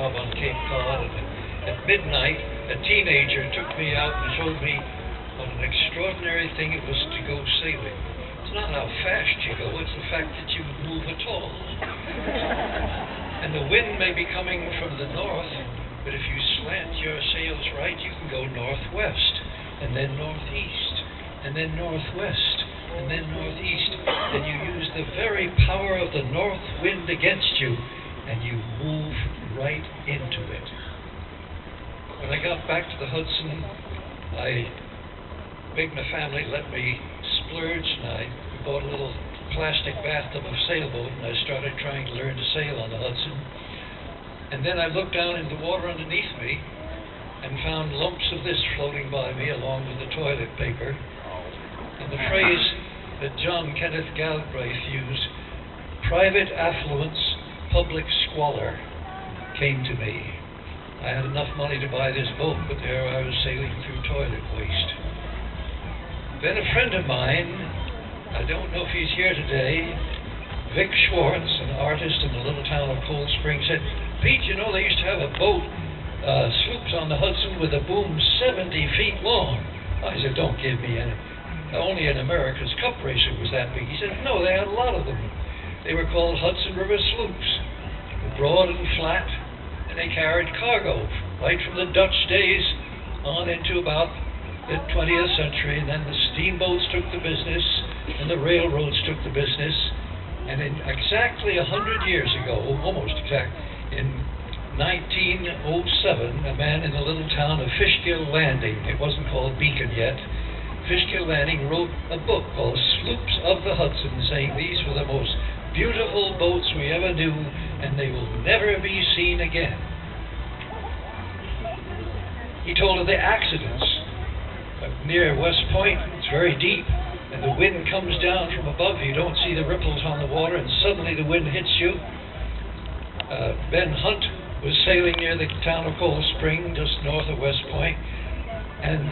job on Cape Cod, and at midnight, a teenager took me out and showed me what an extraordinary thing it was to go sailing. It's not how fast you go, it's the fact that you move at all. And the wind may be coming from the north, but if you slant your sails right, you can go northwest, and then northeast, and then northwest, and then northeast, and you use the very power of the north wind against you, and you move right into it. When I got back to the Hudson, Big and the family let me splurge, and I bought a little plastic bathtub of sailboat, and I started trying to learn to sail on the Hudson. And then I looked down in the water underneath me and found lumps of this floating by me along with the toilet paper. And the phrase that John Kenneth Galbraith used, private affluence, public squalor, came to me. I had enough money to buy this boat, but there I was sailing through toilet waste. Then a friend of mine, I don't know if he's here today, Vic Schwartz, an artist in the little town of Cold Spring, said, "Pete, you know they used to have a boat, sloops on the Hudson with a boom 70 feet long." I said, "Don't give me any. Only an America's Cup racer was that big." He said, "No, they had a lot of them. They were called Hudson River sloops. They were broad and flat, and they carried cargo right from the Dutch days on into about the 20th century, and then the steamboats took the business, and the railroads took the business, and in exactly 100 years ago, almost exact, in 1907, a man in the little town of Fishkill Landing, it wasn't called Beacon yet, Fishkill Landing wrote a book called Sloops of the Hudson, saying these were the most beautiful boats we ever knew, and they will never be seen again. He told of the accidents. Near West Point, it's very deep, and the wind comes down from above. You don't see the ripples on the water, and suddenly the wind hits you. Ben Hunt was sailing near the town of Cold Spring, just north of West Point, and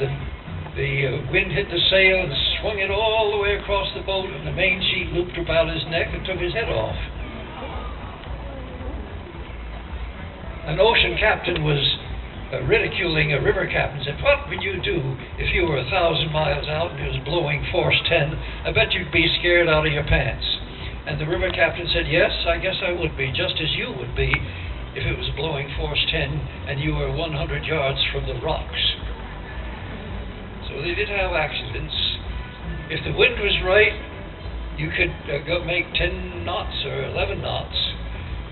the wind hit the sail and swung it all the way across the boat, and the main sheet looped about his neck and took his head off. An ocean captain was ridiculing a river captain, said, "What would you do if you were 1,000 miles out and it was blowing force 10? I bet you'd be scared out of your pants." And the river captain said, "Yes, I guess I would be, just as you would be if it was blowing force 10 and you were 100 yards from the rocks." So they did have accidents. If the wind was right, you could make 10 knots or 11 knots.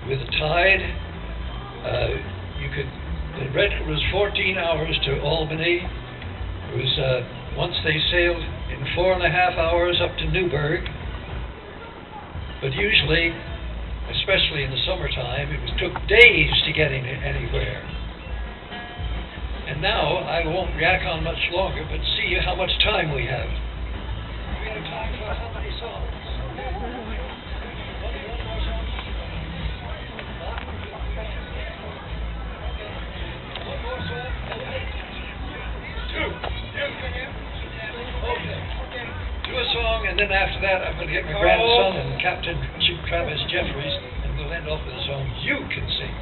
With the tide, the record was 14 hours to Albany. It was, once they sailed in 4.5 hours up to Newburgh. But usually, especially in the summertime, it took days to get anywhere. And now, I won't yak on much longer, but see how much time we have. We have time for how many songs? Do a song, and then after that I'm going to get my grandson and Captain Travis Jeffries, and we'll end off with a song you can sing.